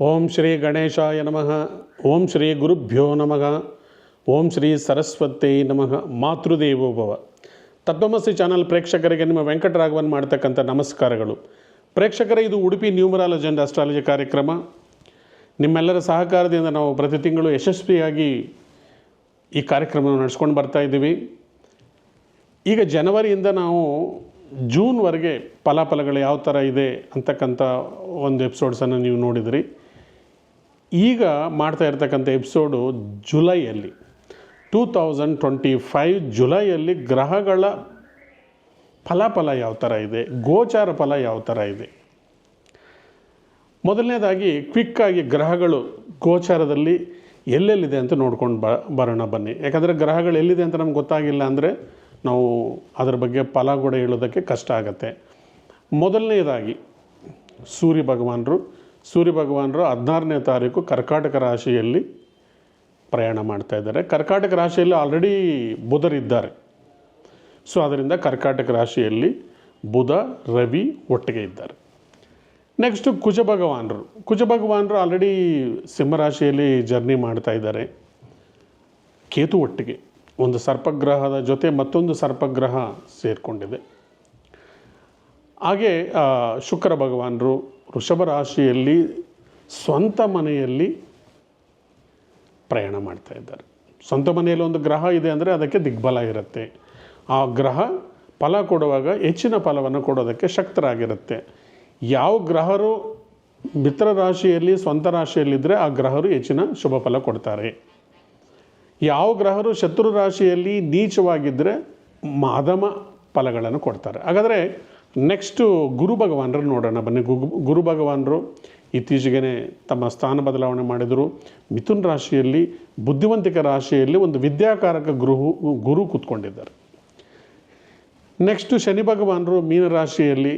ಓಂ ಶ್ರೀ ಗಣೇಶಾಯ ನಮಃ. ಓಂ ಶ್ರೀ ಗುರುಭ್ಯೋ ನಮಃ. ಓಂ ಶ್ರೀ ಸರಸ್ವತೇ ನಮಃ. ಮಾತೃದೇವೋಭವ. ತತ್ವಮಸಿ ಚಾನಲ್ ಪ್ರೇಕ್ಷಕರಿಗೆ ನಿಮ್ಮ ವೆಂಕಟರಾಘವನ್ ಮಾಡ್ತಕ್ಕಂಥ ನಮಸ್ಕಾರಗಳು. ಪ್ರೇಕ್ಷಕರೇ, ಇದು ಉಡುಪಿ ನ್ಯೂಮರಾಲಜಿ ಆ್ಯಂಡ್ ಅಸ್ಟ್ರಾಲಜಿ ಕಾರ್ಯಕ್ರಮ. ನಿಮ್ಮೆಲ್ಲರ ಸಹಕಾರದಿಂದ ನಾವು ಪ್ರತಿ ತಿಂಗಳು ಯಶಸ್ವಿಯಾಗಿ ಈ ಕಾರ್ಯಕ್ರಮವನ್ನು ನಡೆಸ್ಕೊಂಡು ಬರ್ತಾ ಇದ್ದೀವಿ. ಈಗ ಜನವರಿಯಿಂದ ನಾವು ಜೂನ್ವರೆಗೆ ಫಲಾಫಲಗಳು ಯಾವ ಥರ ಇದೆ ಅಂತಕ್ಕಂಥ ಒಂದು ಎಪಿಸೋಡ್ಸನ್ನು ನೀವು ನೋಡಿದ್ರಿ. ಈಗ ಮಾಡ್ತಾ ಇರ್ತಕ್ಕಂಥ ಎಪಿಸೋಡು ಜುಲೈಯಲ್ಲಿ 2025 ಜುಲೈಯಲ್ಲಿ ಗ್ರಹಗಳ ಫಲಾಫಲ ಯಾವ ಥರ ಇದೆ, ಗೋಚಾರ ಫಲ ಯಾವ ಥರ ಇದೆ. ಮೊದಲನೇದಾಗಿ ಕ್ವಿಕ್ಕಾಗಿ ಗ್ರಹಗಳು ಗೋಚಾರದಲ್ಲಿ ಎಲ್ಲೆಲ್ಲಿದೆ ಅಂತ ನೋಡ್ಕೊಂಡು ಬರೋಣ ಬನ್ನಿ. ಯಾಕಂದರೆ ಗ್ರಹಗಳು ಎಲ್ಲಿದೆ ಅಂತ ನಮ್ಗೆ ಗೊತ್ತಾಗಿಲ್ಲ ಅಂದರೆ ನಾವು ಅದರ ಬಗ್ಗೆ ಫಲ ಕೂಡ ಹೇಳೋದಕ್ಕೆ ಕಷ್ಟ ಆಗುತ್ತೆ. ಮೊದಲನೇದಾಗಿ ಸೂರ್ಯ ಭಗವಾನರು 16ನೇ ತಾರೀಕು ಕರ್ಕಾಟಕ ರಾಶಿಯಲ್ಲಿ ಪ್ರಯಾಣ ಮಾಡ್ತಾ ಇದ್ದಾರೆ. ಕರ್ಕಾಟಕ ರಾಶಿಯಲ್ಲಿ ಆಲ್ರೆಡಿ ಬುಧರಿದ್ದಾರೆ. ಸೊ ಅದರಿಂದ ಕರ್ಕಾಟಕ ರಾಶಿಯಲ್ಲಿ ಬುಧ ರವಿ ಒಟ್ಟಿಗೆ ಇದ್ದಾರೆ. ನೆಕ್ಸ್ಟು ಕುಜ ಭಗವಾನರು ಆಲ್ರೆಡಿ ಸಿಂಹರಾಶಿಯಲ್ಲಿ ಜರ್ನಿ ಮಾಡ್ತಾ ಇದ್ದಾರೆ. ಕೇತು ಒಟ್ಟಿಗೆ ಒಂದು ಸರ್ಪಗ್ರಹದ ಜೊತೆ ಮತ್ತೊಂದು ಸರ್ಪಗ್ರಹ ಸೇರಿಕೊಂಡಿದೆ. ಹಾಗೆ ಶುಕ್ರ ಭಗವಾನರು ವೃಷಭ ರಾಶಿಯಲ್ಲಿ ಸ್ವಂತ ಮನೆಯಲ್ಲಿ ಪ್ರಯಾಣ ಮಾಡ್ತಾ ಇದ್ದಾರೆ. ಸ್ವಂತ ಮನೆಯಲ್ಲಿ ಒಂದು ಗ್ರಹ ಇದೆ ಅಂದರೆ ಅದಕ್ಕೆ ದಿಗ್ಬಲ ಇರುತ್ತೆ. ಆ ಗ್ರಹ ಫಲ ಕೊಡುವಾಗ ಹೆಚ್ಚಿನ ಫಲವನ್ನು ಕೊಡೋದಕ್ಕೆ ಶಕ್ತರಾಗಿರುತ್ತೆ. ಯಾವ ಗ್ರಹರು ಮಿತ್ರ ರಾಶಿಯಲ್ಲಿ ಸ್ವಂತ ರಾಶಿಯಲ್ಲಿದ್ದರೆ ಆ ಗ್ರಹರು ಹೆಚ್ಚಿನ ಶುಭ ಫಲ ಕೊಡ್ತಾರೆ. ಯಾವ ಗ್ರಹರು ಶತ್ರು ರಾಶಿಯಲ್ಲಿ ನೀಚವಾಗಿದ್ದರೆ ಮಾಧಮ ಫಲಗಳನ್ನು ಕೊಡ್ತಾರೆ. ಹಾಗಾದರೆ ನೆಕ್ಸ್ಟು ಗುರು ಭಗವಾನರು ನೋಡೋಣ ಬನ್ನಿ. ಗುರು ಭಗವಾನರು ಇತ್ತೀಚೆಗೆ ತಮ್ಮ ಸ್ಥಾನ ಬದಲಾವಣೆ ಮಾಡಿದರು. ಮಿಥುನ್ ರಾಶಿಯಲ್ಲಿ ಬುದ್ಧಿವಂತಿಕ ರಾಶಿಯಲ್ಲಿ ಒಂದು ವಿದ್ಯಾಕಾರಕ ಗುರು ಕೂತ್ಕೊಂಡಿದ್ದಾರೆ. ನೆಕ್ಸ್ಟು ಶನಿ ಭಗವಾನರು ಮೀನರಾಶಿಯಲ್ಲಿ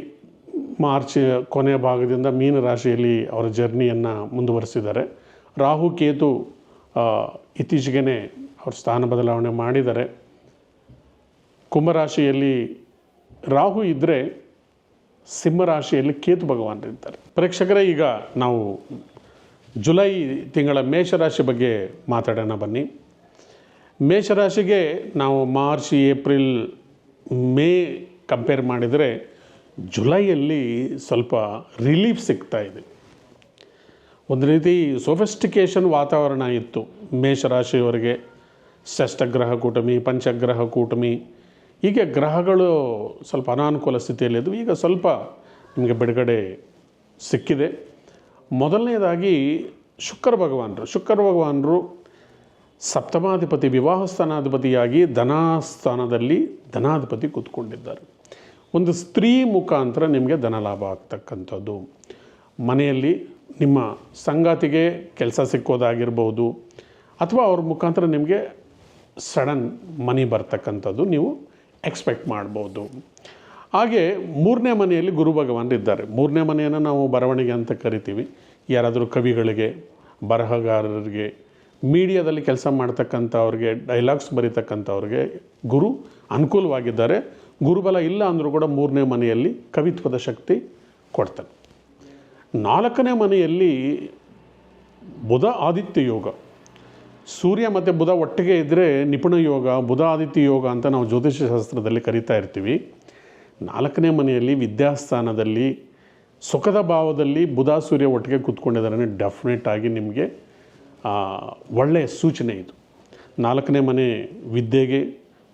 ಮಾರ್ಚ್ ಕೊನೆಯ ಭಾಗದಿಂದ ಮೀನರಾಶಿಯಲ್ಲಿ ಅವರ ಜರ್ನಿಯನ್ನು ಮುಂದುವರಿಸಿದ್ದಾರೆ. ರಾಹು ಕೇತು ಇತ್ತೀಚೆಗೆ ಅವರು ಸ್ಥಾನ ಬದಲಾವಣೆ ಮಾಡಿದ್ದಾರೆ. ಕುಂಭರಾಶಿಯಲ್ಲಿ ರಾಹು ಇದ್ದರೆ ಸಿಂಹರಾಶಿಯಲ್ಲಿ ಕೇತು ಭಗವಾನರಿದ್ದಾರೆ. ಪ್ರೇಕ್ಷಕರೇ, ಈಗ ನಾವು ಜುಲೈ ತಿಂಗಳ ಮೇಷರಾಶಿ ಬಗ್ಗೆ ಮಾತಾಡೋಣ ಬನ್ನಿ. ಮೇಷರಾಶಿಗೆ ನಾವು ಮಾರ್ಚ್ ಏಪ್ರಿಲ್ ಮೇ ಕಂಪೇರ್ ಮಾಡಿದರೆ ಜುಲೈಯಲ್ಲಿ ಸ್ವಲ್ಪ ರಿಲೀಫ್ ಸಿಗ್ತಾ ಇದೆ. ಒಂದು ರೀತಿ ಸೊಫಿಸ್ಟಿಕೇಷನ್ ವಾತಾವರಣ ಇತ್ತು ಮೇಷರಾಶಿಯವರಿಗೆ. ಷಷ್ಠಗ್ರಹ ಕೂಟಮಿ, ಪಂಚಗ್ರಹ ಕೂಟಮಿ, ಹೀಗೆ ಗ್ರಹಗಳು ಸ್ವಲ್ಪ ಅನಾನುಕೂಲ ಸ್ಥಿತಿಯಲ್ಲಿದ್ದವು. ಈಗ ಸ್ವಲ್ಪ ನಿಮಗೆ ಬಿಡುಗಡೆ ಸಿಕ್ಕಿದೆ. ಮೊದಲನೇದಾಗಿ ಶುಕ್ರ ಭಗವಾನರು ಸಪ್ತಮಾಧಿಪತಿ, ವಿವಾಹ ಸ್ಥಾನಾಧಿಪತಿಯಾಗಿ ಧನಸ್ಥಾನದಲ್ಲಿ ಧನಾಧಿಪತಿ ಕೂತ್ಕೊಂಡಿದ್ದಾರೆ. ಒಂದು ಸ್ತ್ರೀ ಮುಖಾಂತರ ನಿಮಗೆ ಧನ ಲಾಭ ಆಗ್ತಕ್ಕಂಥದ್ದು, ಮನೆಯಲ್ಲಿ ನಿಮ್ಮ ಸಂಗಾತಿಗೆ ಕೆಲಸ ಸಿಕ್ಕೋದಾಗಿರ್ಬೋದು, ಅಥವಾ ಅವ್ರ ಮುಖಾಂತರ ನಿಮಗೆ ಸಡನ್ ಮನಿ ಬರ್ತಕ್ಕಂಥದ್ದು ನೀವು ಎಕ್ಸ್ಪೆಕ್ಟ್ ಮಾಡ್ಬೋದು. ಹಾಗೆ 3ನೇ ಮನೆಯಲ್ಲಿ ಗುರು ಭಗವಾನರು ಇದ್ದಾರೆ. 3ನೇ ಮನೆಯನ್ನು ನಾವು ಬರವಣಿಗೆ ಅಂತ ಕರಿತೀವಿ. ಯಾರಾದರೂ ಕವಿಗಳಿಗೆ, ಬರಹಗಾರರಿಗೆ, ಮೀಡಿಯಾದಲ್ಲಿ ಕೆಲಸ ಮಾಡ್ತಕ್ಕಂಥವ್ರಿಗೆ, ಡೈಲಾಗ್ಸ್ ಬರೀತಕ್ಕಂಥವ್ರಿಗೆ ಗುರು ಅನುಕೂಲವಾಗಿದ್ದಾರೆ. ಗುರುಬಲ ಇಲ್ಲ ಅಂದರೂ ಕೂಡ 3ನೇ ಮನೆಯಲ್ಲಿ ಕವಿತ್ವದ ಶಕ್ತಿ ಕೊಡ್ತಾನೆ. 4ನೇ ಮನೆಯಲ್ಲಿ ಬುಧ ಆದಿತ್ಯ ಯೋಗ. ಸೂರ್ಯ ಮತ್ತು ಬುಧ ಒಟ್ಟಿಗೆ ಇದ್ದರೆ ನಿಪುಣ ಯೋಗ, ಬುಧ ಆದಿತ್ಯ ಯೋಗ ಅಂತ ನಾವು ಜ್ಯೋತಿಷ್ಯ ಶಾಸ್ತ್ರದಲ್ಲಿ ಕರಿತಾ ಇರ್ತೀವಿ. 4ನೇ ಮನೆಯಲ್ಲಿ ವಿದ್ಯಾಸ್ಥಾನದಲ್ಲಿ ಸುಖದ ಭಾವದಲ್ಲಿ ಬುಧ ಸೂರ್ಯ ಒಟ್ಟಿಗೆ ಕೂತ್ಕೊಂಡಿದ್ದಾರೆ. ಡೆಫಿನೆಟ್ ಆಗಿ ನಿಮಗೆ ಒಳ್ಳೆಯ ಸೂಚನೆ ಇದು. 4ನೇ ಮನೆ ವಿದ್ಯೆಗೆ,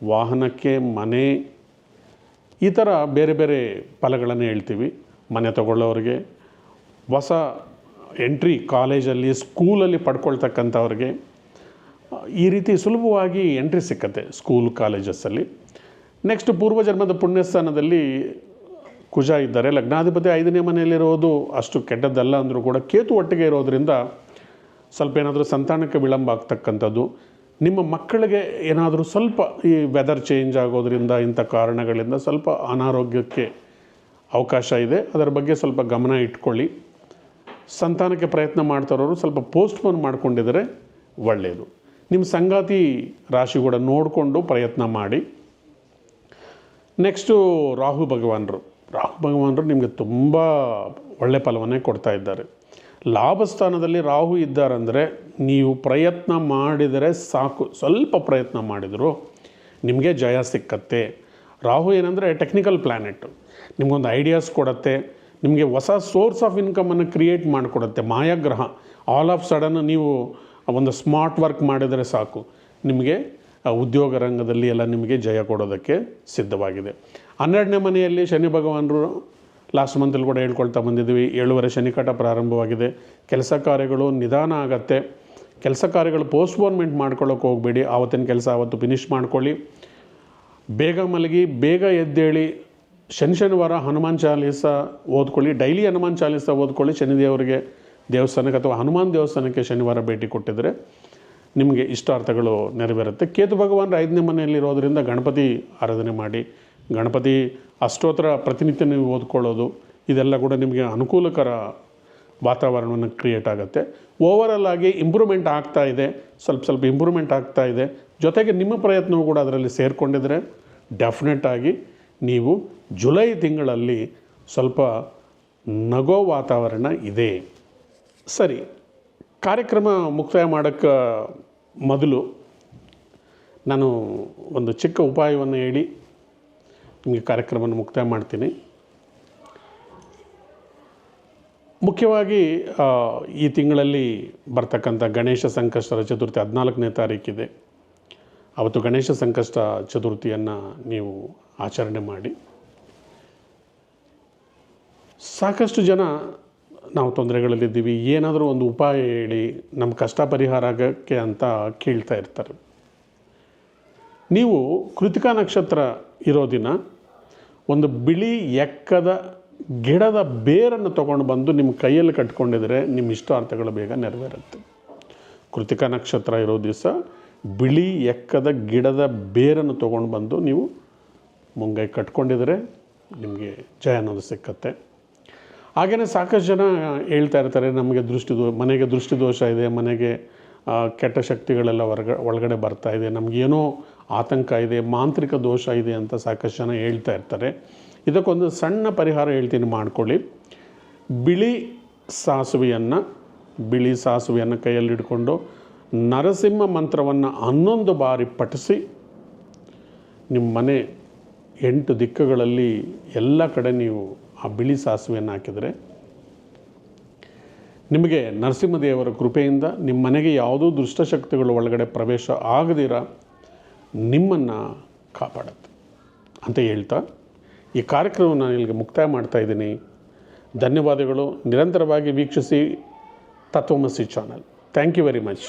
ವಾಹನಕ್ಕೆ, ಮನೆ, ಈ ಥರ ಬೇರೆ ಬೇರೆ ಫಲಗಳನ್ನು ಹೇಳ್ತೀವಿ. ಮನೆ ತಗೊಳ್ಳೋರಿಗೆ, ಹೊಸ ಎಂಟ್ರಿ ಕಾಲೇಜಲ್ಲಿ, ಸ್ಕೂಲಲ್ಲಿ ಪಡ್ಕೊಳ್ತಕ್ಕಂಥವ್ರಿಗೆ ಈ ರೀತಿ ಸುಲಭವಾಗಿ ಎಂಟ್ರಿ ಸಿಕ್ಕತ್ತೆ ಸ್ಕೂಲ್ ಕಾಲೇಜಸ್ಸಲ್ಲಿ. ನೆಕ್ಸ್ಟ್ ಪೂರ್ವಜನ್ಮದ ಪುಣ್ಯಸ್ಥಾನದಲ್ಲಿ ಕುಜ ಇದ್ದಾರೆ. ಲಗ್ನಾಧಿಪತಿ 5ನೇ ಮನೆಯಲ್ಲಿರೋದು ಅಷ್ಟು ಕೆಟ್ಟದ್ದಲ್ಲ ಅಂದರೂ ಕೂಡ ಕೇತು ಒಟ್ಟಿಗೆ ಇರೋದರಿಂದ ಸ್ವಲ್ಪ ಏನಾದರೂ ಸಂತಾನಕ್ಕೆ ವಿಳಂಬ ಆಗ್ತಕ್ಕಂಥದ್ದು. ನಿಮ್ಮ ಮಕ್ಕಳಿಗೆ ಏನಾದರೂ ಸ್ವಲ್ಪ ಈ ವೆದರ್ ಚೇಂಜ್ ಆಗೋದ್ರಿಂದ, ಇಂಥ ಕಾರಣಗಳಿಂದ ಸ್ವಲ್ಪ ಅನಾರೋಗ್ಯಕ್ಕೆ ಅವಕಾಶ ಇದೆ. ಅದರ ಬಗ್ಗೆ ಸ್ವಲ್ಪ ಗಮನ ಇಟ್ಕೊಳ್ಳಿ. ಸಂತಾನಕ್ಕೆ ಪ್ರಯತ್ನ ಮಾಡ್ತಾರೋರು ಸ್ವಲ್ಪ ಪೋಸ್ಟ್ಪೋನ್ ಮಾಡ್ಕೊಂಡಿದ್ದಾರೆ, ಒಳ್ಳೆಯದು. ನಿಮ್ಮ ಸಂಗಾತಿ ರಾಶಿ ಕೂಡ ನೋಡಿಕೊಂಡು ಪ್ರಯತ್ನ ಮಾಡಿ. ನೆಕ್ಸ್ಟು ರಾಹು ಭಗವಾನರು ನಿಮಗೆ ತುಂಬ ಒಳ್ಳೆಯ ಫಲವನ್ನೇ ಕೊಡ್ತಾ ಇದ್ದಾರೆ. ಲಾಭಸ್ಥಾನದಲ್ಲಿ ರಾಹು ಇದ್ದಾರಂದರೆ ನೀವು ಪ್ರಯತ್ನ ಮಾಡಿದರೆ ಸಾಕು, ಸ್ವಲ್ಪ ಪ್ರಯತ್ನ ಮಾಡಿದರೂ ನಿಮಗೆ ಜಯ ಸಿಕ್ಕತ್ತೆ. ರಾಹು ಏನಂದರೆ ಟೆಕ್ನಿಕಲ್ ಪ್ಲ್ಯಾನೆಟ್ಟು, ನಿಮಗೊಂದು ಐಡಿಯಾಸ್ ಕೊಡುತ್ತೆ, ನಿಮಗೆ ಹೊಸ ಸೋರ್ಸ್ ಆಫ್ ಇನ್ಕಮನ್ನು ಕ್ರಿಯೇಟ್ ಮಾಡಿಕೊಡುತ್ತೆ. ಮಾಯಾಗ್ರಹ, ಆಲ್ ಆಫ್ ಸಡನ್ ನೀವು ಒಂದು ಸ್ಮಾರ್ಟ್ ವರ್ಕ್ ಮಾಡಿದರೆ ಸಾಕು, ನಿಮಗೆ ಉದ್ಯೋಗ ರಂಗದಲ್ಲಿ ಎಲ್ಲ ನಿಮಗೆ ಜಯ ಕೊಡೋದಕ್ಕೆ ಸಿದ್ಧವಾಗಿದೆ. 12ನೇ ಮನೆಯಲ್ಲಿ ಶನಿ ಭಗವಾನರು ಲಾಸ್ಟ್ ಮಂತಲ್ಲಿ ಕೂಡ ಹೇಳ್ಕೊಳ್ತಾ ಬಂದಿದ್ವಿ, 7 ಶನಿಕಾಟ ಪ್ರಾರಂಭವಾಗಿದೆ. ಕೆಲಸ ಕಾರ್ಯಗಳು ನಿಧಾನ ಆಗತ್ತೆ. ಕೆಲಸ ಕಾರ್ಯಗಳು ಪೋಸ್ಟ್ಪೋನ್ಮೆಂಟ್ ಮಾಡ್ಕೊಳ್ಳೋಕೆ ಹೋಗಬೇಡಿ. ಆವತ್ತಿನ ಕೆಲಸ ಆವತ್ತು ಫಿನಿಷ್ ಮಾಡ್ಕೊಳ್ಳಿ. ಬೇಗ ಮಲಗಿ ಬೇಗ ಎದ್ದೇಳಿ. ಶನಿವಾರ ಹನುಮಾನ್ ಚಾಲೀಸ ಓದ್ಕೊಳ್ಳಿ. ಡೈಲಿ ಹನುಮಾನ್ ಚಾಲೀಸ ಓದ್ಕೊಳ್ಳಿ. ಶನಿದೇವರಿಗೆ ದೇವಸ್ಥಾನಕ್ಕೆ ಅಥವಾ ಹನುಮಾನ್ ದೇವಸ್ಥಾನಕ್ಕೆ ಶನಿವಾರ ಭೇಟಿ ಕೊಟ್ಟಿದ್ದರೆ ನಿಮಗೆ ಇಷ್ಟಾರ್ಥಗಳು ನೆರವೇರುತ್ತೆ. ಕೇತು ಭಗವಾನ್ 5ನೇ ಮನೆಯಲ್ಲಿರೋದರಿಂದ ಗಣಪತಿ ಆರಾಧನೆ ಮಾಡಿ. ಗಣಪತಿ ಅಷ್ಟೋತ್ತರ ಪ್ರತಿನಿತ್ಯ ನೀವು ಓದ್ಕೊಳ್ಳೋದು, ಇದೆಲ್ಲ ಕೂಡ ನಿಮಗೆ ಅನುಕೂಲಕರ ವಾತಾವರಣವನ್ನು ಕ್ರಿಯೇಟ್ ಆಗುತ್ತೆ. ಓವರಾಲ್ ಆಗಿ ಇಂಪ್ರೂವ್ಮೆಂಟ್ ಆಗ್ತಾ ಇದೆ, ಸ್ವಲ್ಪ ಇಂಪ್ರೂವ್ಮೆಂಟ್ ಆಗ್ತಾ ಇದೆ. ಜೊತೆಗೆ ನಿಮ್ಮ ಪ್ರಯತ್ನವೂ ಕೂಡ ಅದರಲ್ಲಿ ಸೇರಿಕೊಂಡಿದ್ರೆ ಡೆಫಿನೆಟ್ಟಾಗಿ ನೀವು ಜುಲೈ ತಿಂಗಳಲ್ಲಿ ಸ್ವಲ್ಪ ನಗೋ ವಾತಾವರಣ ಇದೆ. ಸರಿ, ಕಾರ್ಯಕ್ರಮ ಮುಕ್ತಾಯ ಮಾಡೋಕ್ಕೆ ಮೊದಲು ನಾನು ಒಂದು ಚಿಕ್ಕ ಉಪಾಯವನ್ನು ಹೇಳಿ ನಿಮಗೆ ಕಾರ್ಯಕ್ರಮವನ್ನು ಮುಕ್ತಾಯ ಮಾಡ್ತೀನಿ. ಮುಖ್ಯವಾಗಿ ಈ ತಿಂಗಳಲ್ಲಿ ಬರ್ತಕ್ಕಂಥ ಗಣೇಶ ಸಂಕಷ್ಟರ ಚತುರ್ಥಿ 14ನೇ ತಾರೀಕಿದೆ. ಅವತ್ತು ಗಣೇಶ ಸಂಕಷ್ಟ ಚತುರ್ಥಿಯನ್ನು ನೀವು ಆಚರಣೆ ಮಾಡಿ. ಸಾಕಷ್ಟು ಜನ ನಾವು ತೊಂದರೆಗಳಲ್ಲಿದ್ದೀವಿ, ಏನಾದರೂ ಒಂದು ಉಪಾಯ ಹೇಳಿ ನಮ್ಮ ಕಷ್ಟ ಪರಿಹಾರ ಆಗೋಕ್ಕೆ ಅಂತ ಕೇಳ್ತಾ ಇರ್ತಾರೆ. ನೀವು ಕೃತಿಕಾ ನಕ್ಷತ್ರ ಇರೋ ದಿನ ಒಂದು ಬಿಳಿ ಎಕ್ಕದ ಗಿಡದ ಬೇರನ್ನು ತೊಗೊಂಡು ಬಂದು ನಿಮ್ಮ ಕೈಯಲ್ಲಿ ಕಟ್ಕೊಂಡಿದ್ರೆ ನಿಮ್ಮ ಇಷ್ಟಾರ್ಥಗಳು ಬೇಗ ನೆರವೇರುತ್ತೆ. ಕೃತಿಕಾ ನಕ್ಷತ್ರ ಇರೋ ದಿವಸ ಬಿಳಿ ಎಕ್ಕದ ಗಿಡದ ಬೇರನ್ನು ತೊಗೊಂಡು ಬಂದು ನೀವು ಮುಂಗೈ ಕಟ್ಕೊಂಡಿದ್ರೆ ನಿಮಗೆ ಜಯ ಅನ್ನೋದು ಸಿಕ್ಕತ್ತೆ. ಹಾಗೆಯೇ ಸಾಕಷ್ಟು ಜನ ಹೇಳ್ತಾ ಇರ್ತಾರೆ, ನಮಗೆ ಮನೆಗೆ ದೃಷ್ಟಿದೋಷ ಇದೆ, ಮನೆಗೆ ಕೆಟ್ಟ ಶಕ್ತಿಗಳೆಲ್ಲ ಒಳಗಡೆ ಬರ್ತಾ ಇದೆ, ನಮಗೇನೋ ಆತಂಕ ಇದೆ, ಮಾಂತ್ರಿಕ ದೋಷ ಇದೆ ಅಂತ ಸಾಕಷ್ಟು ಜನ ಹೇಳ್ತಾ ಇರ್ತಾರೆ. ಇದಕ್ಕೊಂದು ಸಣ್ಣ ಪರಿಹಾರ ಹೇಳ್ತೀನಿ, ಮಾಡ್ಕೊಳ್ಳಿ. ಬಿಳಿ ಸಾಸುವೆಯನ್ನು ಕೈಯಲ್ಲಿ ಹಿಡ್ಕೊಂಡು ನರಸಿಂಹ ಮಂತ್ರವನ್ನು 11 ಬಾರಿ ಪಠಿಸಿ ನಿಮ್ಮ ಮನೆ 8 ದಿಕ್ಕುಗಳಲ್ಲಿ ಎಲ್ಲ ಕಡೆ ನೀವು ಆ ಬಿಳಿ ಸಾಸುವೆಯನ್ನು ಹಾಕಿದರೆ ನಿಮಗೆ ನರಸಿಂಹದೇವರ ಕೃಪೆಯಿಂದ ನಿಮ್ಮ ಮನೆಗೆ ಯಾವುದೋ ದುಷ್ಟಶಕ್ತಿಗಳು ಒಳಗಡೆ ಪ್ರವೇಶ ಆಗದಿರ ನಿಮ್ಮನ್ನು ಕಾಪಾಡುತ್ತೆ ಅಂತ ಹೇಳ್ತಾ ಈ ಕಾರ್ಯಕ್ರಮವನ್ನು ನಾನು ಇಲ್ಲಿಗೆ ಮುಕ್ತಾಯ ಮಾಡ್ತಾಯಿದ್ದೀನಿ. ಧನ್ಯವಾದಗಳು. ನಿರಂತರವಾಗಿ ವೀಕ್ಷಿಸಿ Tatvamasi channel. Thank you very much.